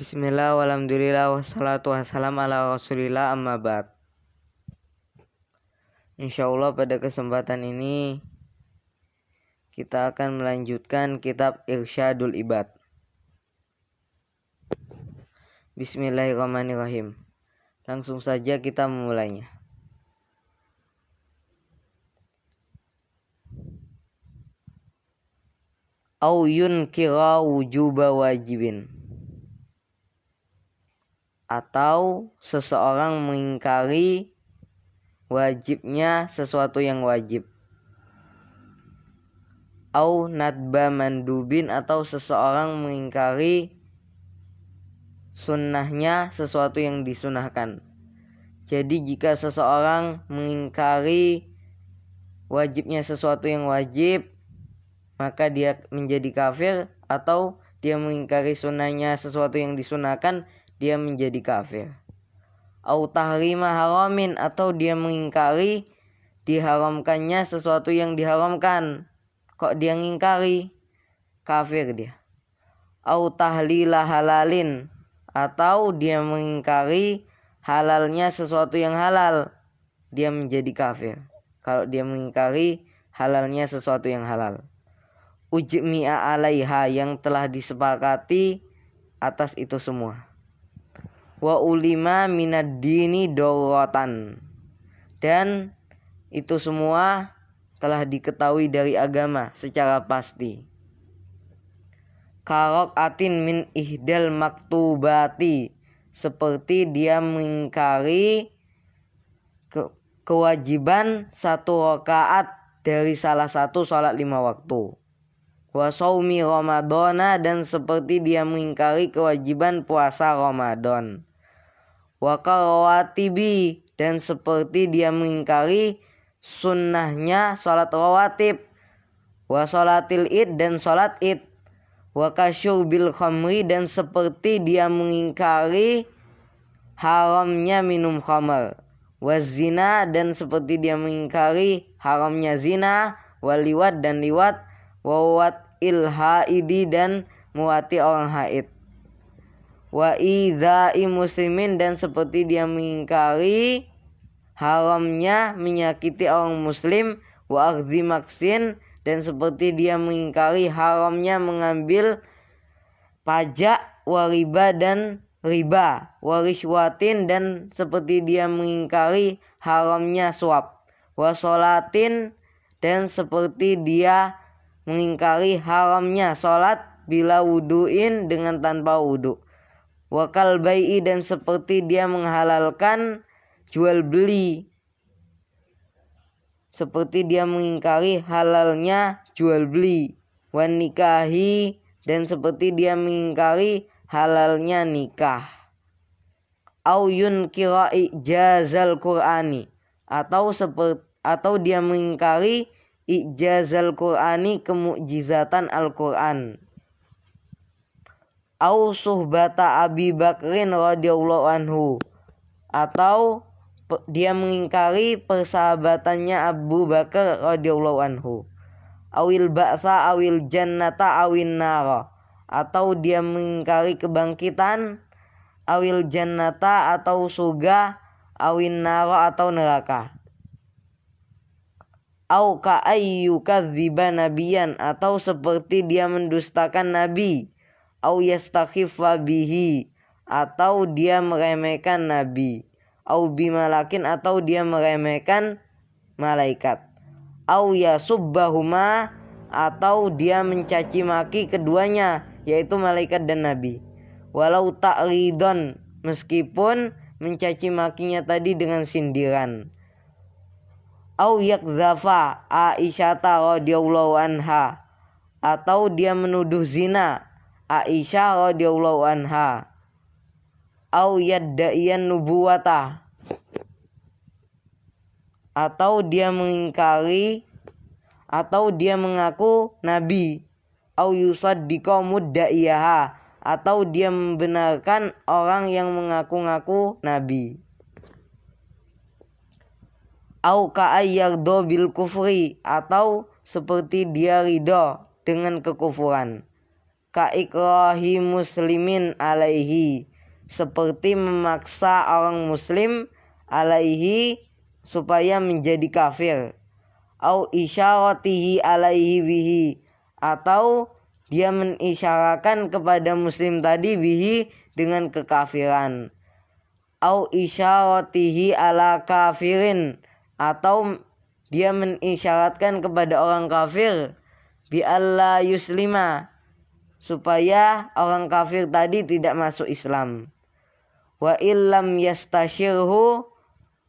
Bismillah, walhamdulillah, wassalatu wassalamu ala rasulillah, amma ba'd. Insyaallah pada kesempatan ini kita akan melanjutkan kitab Irsyadul Ibad. Bismillahirrahmanirrahim. Langsung saja kita memulainya. Au yunkira wujuba wajibin, atau seseorang mengingkari wajibnya sesuatu yang wajib. Au nadba mandubin, atau seseorang mengingkari sunnahnya sesuatu yang disunahkan. Jadi jika seseorang mengingkari wajibnya sesuatu yang wajib, maka dia menjadi kafir, atau dia mengingkari sunnahnya sesuatu yang disunahkan, dia menjadi kafir. Au tahrima haramin, atau dia mengingkari diharamkannya sesuatu yang diharamkan. Kok dia mengingkari? Kafir dia. Au tahlila halalin, atau dia mengingkari halalnya sesuatu yang halal, dia menjadi kafir kalau dia mengingkari halalnya sesuatu yang halal. Ujmi'a alaiha, yang telah disepakati atas itu semua. Wa ulima minad dini daruratan, dan itu semua telah diketahui dari agama secara pasti. Karok'atin min ihdal maktubati, seperti dia mengingkari kewajiban satu rakaat dari salah satu sholat 5 waktu. Wa shaumi ramadhana, dan seperti dia mengingkari kewajiban puasa Ramadan. Wa karawatibi, dan seperti dia mengingkari sunnahnya sholat rawatib. Wa sholatil id, dan sholat id. Wa kasyurbil khamri, dan seperti dia mengingkari haramnya minum khamar. Wa zina, dan seperti dia mengingkari haramnya zina. Wa liwat, dan liwat. Wa wat ilhaidi, dan muwati orang haid. Wa idza'i muslimin, dan seperti dia mengingkari haramnya menyakiti orang muslim. Wa akhdhi maksin, dan seperti dia mengingkari haramnya mengambil pajak. Wa riba, dan riba. Wa rishwatin, dan seperti dia mengingkari haramnya suap. Wa sholatin, dan seperti dia mengingkari haramnya sholat bila wudu'in, dengan tanpa wudu. Wa kal bai'i, dan seperti dia menghalalkan jual beli, seperti dia mengingkari halalnya jual beli. Wa nikahi, dan seperti dia mengingkari halalnya nikah. Au yunkira ijazal qur'ani, atau dia mengingkari ijazal Qur'ani, kemukjizatan Al-Quran. Au suhbata Abi Bakrin radhiyallahu anhu, atau dia mengingkari persahabatannya Abu Bakar radhiyallahu anhu. Awil ba'sa awil jannata awin nara, atau dia mengingkari kebangkitan. Awil jannata, atau surga. Awin nara, atau neraka. Au ka'ayyukadziba nabiyan, atau seperti dia mendustakan nabi. Au yastakhiffa bihi, atau dia meremehkan nabi. Au bimalakin, atau dia meremehkan malaikat. Au yasubbahuma, atau dia mencaci maki keduanya, yaitu malaikat dan nabi. Walau ta'ridon, meskipun mencaci makinya tadi dengan sindiran. Au yakdzafa Aisyata radhiyallahu anha, atau dia menuduh zina Aisyah radhiyallahu anha. Au yadda'iyan nubuwata, atau dia mengingkari, atau dia mengaku nabi. Au yusaddiqa mudda'iyaha, atau dia membenarkan orang yang mengaku-ngaku nabi. Au ka'ayyardo bil kufri, atau seperti dia ridho dengan kekufuran. ka ikrahi muslimin alaihi, seperti memaksa orang muslim alaihi supaya menjadi kafir, au isyaratihi alaihi bihi, atau dia mengisyaratkan kepada muslim tadi bihi dengan kekafiran, au isyaratihi ala kafirin, atau dia mengisyaratkan kepada orang kafir bi alla yuslima, supaya orang kafir tadi tidak masuk Islam. Wa illam yastashirhu,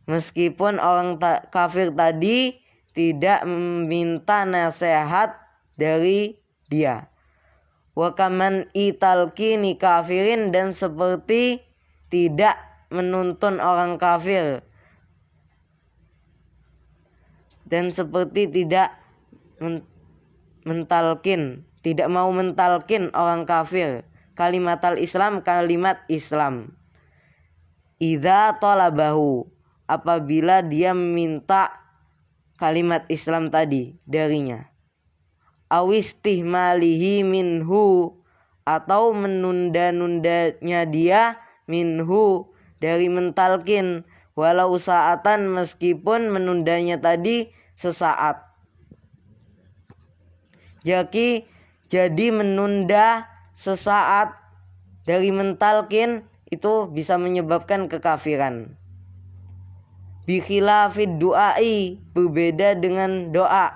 meskipun orang kafir tadi tidak meminta nasihat dari dia. Wa kaman italqini kafirin, dan seperti tidak menuntun orang kafir, dan seperti tidak mentalkin, tidak mau mentalkin orang kafir kalimatal Islam, kalimat Islam. Idza talabahu, apabila dia meminta kalimat Islam tadi darinya. Awistihmalihi minhu, atau menunda-nundanya dia minhu, dari mentalkin, walau saatan, meskipun menundanya tadi sesaat. Jadi menunda sesaat dari mentalkin itu bisa menyebabkan kekafiran. Bi khilafid du'ai, berbeda dengan doa.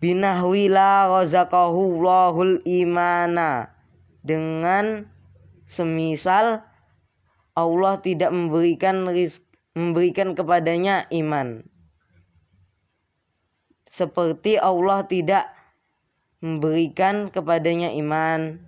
Binahwi la razaqahu Allahul imana, dengan semisal Allah tidak memberikan kepadanya iman. Seperti Allah tidak memberikan kepadanya iman.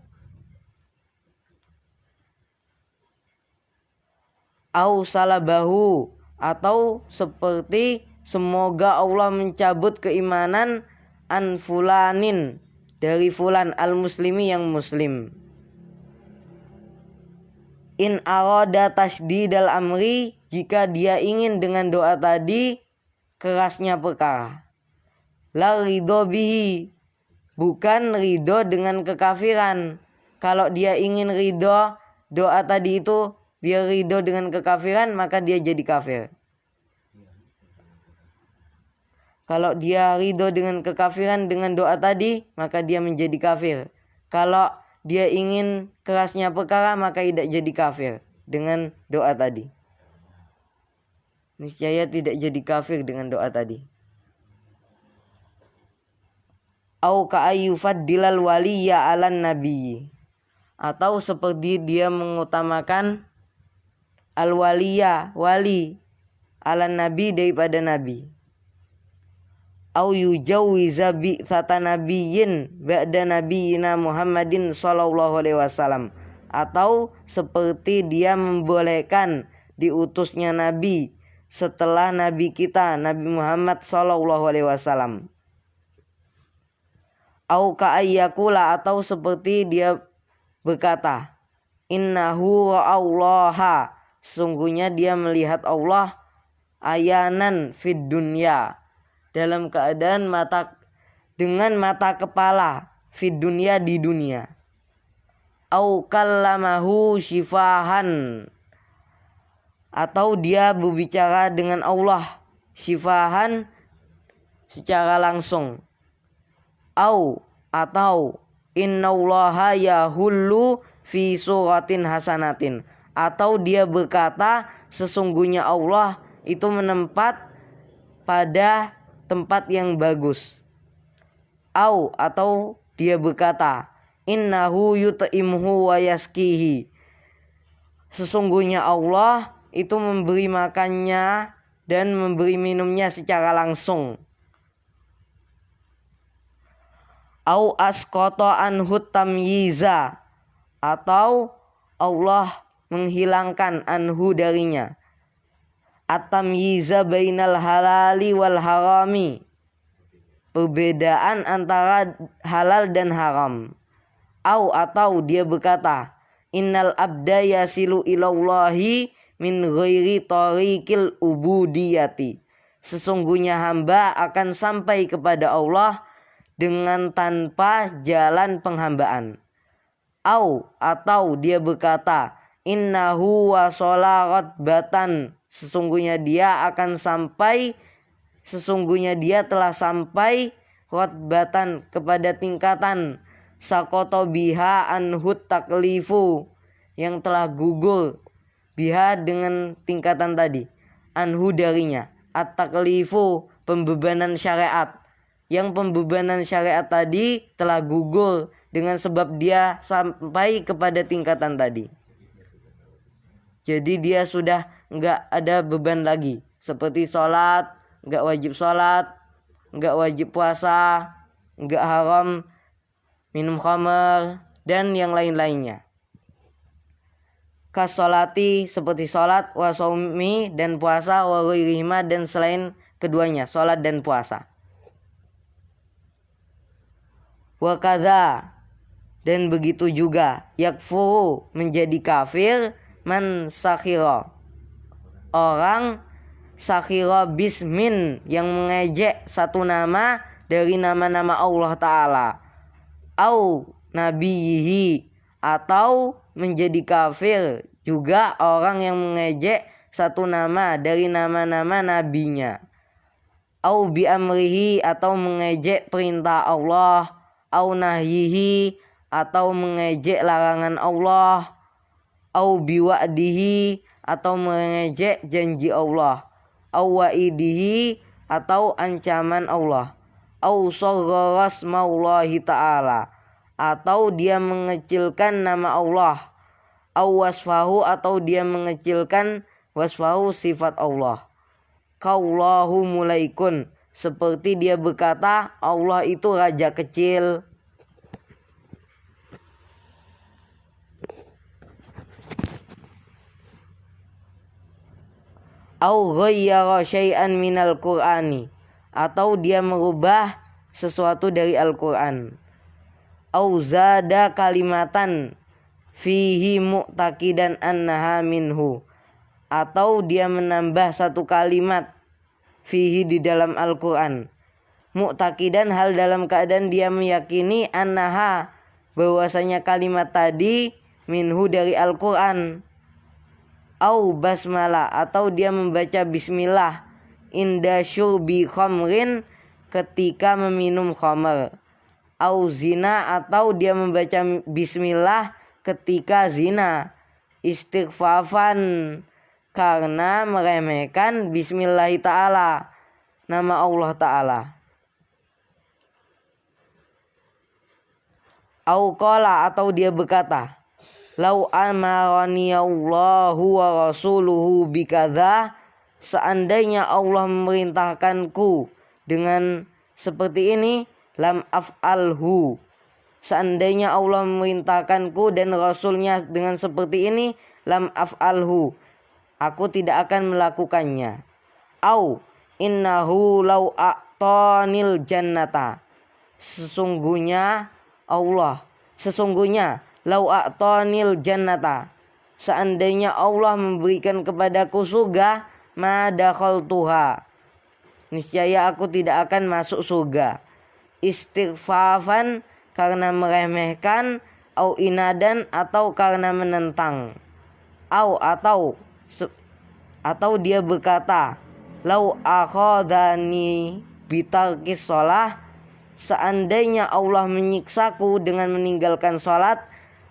Au salabahu, atau seperti semoga Allah mencabut keimanan an fulanin, dari fulan al-muslimi yang muslim. In arada tasdidal amri, jika dia ingin dengan doa tadi kerasnya perkara. La ridho bihi, bukan ridho dengan kekafiran. Kalau dia ingin ridho doa tadi itu biar ridho dengan kekafiran, maka dia jadi kafir. Kalau dia ridho dengan kekafiran dengan doa tadi, maka dia menjadi kafir. Kalau dia ingin kerasnya perkara, maka tidak jadi kafir dengan doa tadi. Niscaya tidak jadi kafir dengan doa tadi. Au ka'ayyufaddilal waliya 'alan nabi, atau seperti dia mengutamakan al-waliya, wali, 'alan nabi, daripada nabi. Au yujawwiza bi nabiyyin ba'da nabiyina Muhammadin sallallahu alaihi wasallam, atau seperti dia membolehkan diutusnya nabi setelah nabi kita Nabi Muhammad sallallahu alaihi wasallam. Au ka'ayyakula, atau seperti dia berkata, innahu ra'allaha, sungguhnya dia melihat Allah, ayanan fid dunya, dalam keadaan dengan mata kepala, fid dunya, di dunia. Au kallamahu shifahan, atau dia berbicara dengan Allah shifahan, secara langsung. Atau innallaha yahullu fi suratin hasanatin, atau dia berkata sesungguhnya Allah itu menempat pada tempat yang bagus. Atau dia berkata innahu yut'imhu wa yaskihi, sesungguhnya Allah itu memberi makannya dan memberi minumnya secara langsung. Au asqata anhu tamyiza, atau Allah menghilangkan anhu darinya at-tamyiza bainal halali wal harami, perbedaan antara halal dan haram. Atau dia berkata innal abda yasilu ilallahi min ghairi tariqil ubudiyati, sesungguhnya hamba akan sampai kepada Allah dengan tanpa jalan penghambaan. Atau dia berkata, innahu wasola rotbatan, sesungguhnya dia telah sampai rotbatan kepada tingkatan sakoto biha anhut taklifu, yang telah gugur biha dengan tingkatan tadi, anhu darinya, at-taklifu pembebanan syariat, yang pembebanan syariat tadi telah gugur dengan sebab dia sampai kepada tingkatan tadi. Jadi dia sudah enggak ada beban lagi, seperti sholat, enggak wajib sholat, enggak wajib puasa, enggak haram minum khamar, dan yang lain-lainnya. Kasolati, seperti sholat, wa shaumi, dan puasa, wa ghairihima, dan selain keduanya, sholat dan puasa. Wa kadza, dan begitu juga, yakfuru, menjadi kafir, man sakhira, orang sakhira bismin, yang mengejek satu nama dari nama-nama Allah Ta'ala, au nabiyihi, atau menjadi kafir juga orang yang mengejek satu nama dari nama-nama nabinya, au bi amrihi, atau mengejek perintah Allah, au nahyihi, atau mengejek larangan Allah, au bi wa'dihi, atau mengejek janji Allah, au wa'idihi, atau ancaman Allah, au saghara asmaullahi ta'ala, atau dia mengecilkan nama Allah, au wasfahu, atau dia mengecilkan wasfahu sifat Allah. Kaulahu mulaikun, seperti dia berkata Allah itu raja kecil. Au ghayyara syai'an minal Qur'ani, atau dia merubah sesuatu dari Al-Qur'an. Au zada kalimatan fihi mu'taqidan annaha minhu, atau dia menambah satu kalimat fihi di dalam Al-Qur'an, mu'taqidan, hal dalam keadaan dia meyakini, annaha, bahwasanya kalimat tadi, minhu, dari Al-Qur'an. Au basmalah, atau dia membaca bismillah, inda syurbi khamrin, ketika meminum khamr. Au zina, atau dia membaca bismillah ketika zina, istighfafan, karena meremehkan bismillahi ta'ala, nama Allah Ta'ala. Au qala, atau dia berkata, lau amarani Allahu wa rasuluhu bikadza, seandainya Allah memerintahkanku dengan seperti ini, lam af'alhu, seandainya Allah memerintahkanku dan Rasulnya dengan seperti ini, lam af'alhu, aku tidak akan melakukannya. Au innahu lau a'tanil jannata, sesungguhnya lau a'tanil jannata, seandainya Allah memberikan kepadaku surga, ma dakhaltuha, niscaya aku tidak akan masuk surga. Istighfafan, karena meremehkan, au inadan, atau karena menentang. Atau dia berkata, lau akhadhani bitarkis shalah, seandainya Allah menyiksaku dengan meninggalkan salat,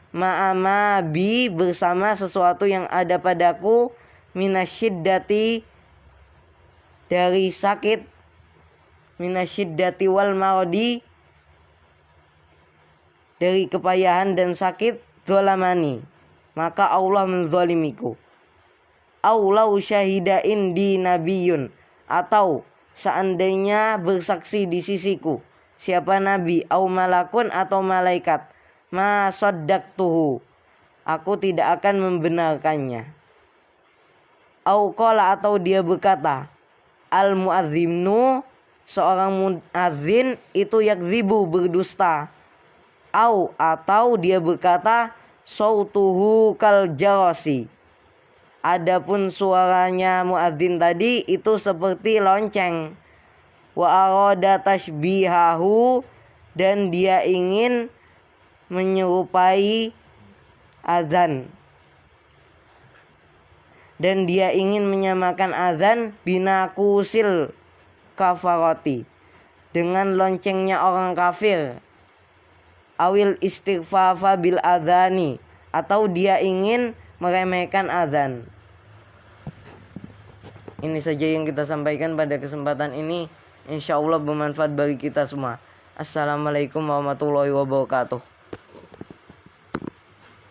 ma'ama bi, bersama sesuatu yang ada padaku, minasyiddati, dari sakit, minasyiddati wal maradi, dari kepayahan dan sakit, zolamani, maka Allah menzalimiku. Aulau syahida indi nabiyun, atau seandainya bersaksi di sisiku siapa nabi, au malakun, atau malaikat, ma saddaqtuhu, aku tidak akan membenarkannya. Au qala, atau dia berkata, al muadzinu, seorang muadzin itu yakzibu, berdusta. Atau dia berkata, sautuhu kal jarasi, adapun suaranya muadzin tadi itu seperti lonceng. Wa arada tashbihahu, dan dia ingin menyerupai azan, dan dia ingin menyamakan azan binakusil kafaroti, dengan loncengnya orang kafir, awil istighfafa bil azani, atau dia ingin meremehkan azan. Ini saja yang kita sampaikan pada kesempatan ini. Insya Allah bermanfaat bagi kita semua. Assalamualaikum warahmatullahi wabarakatuh.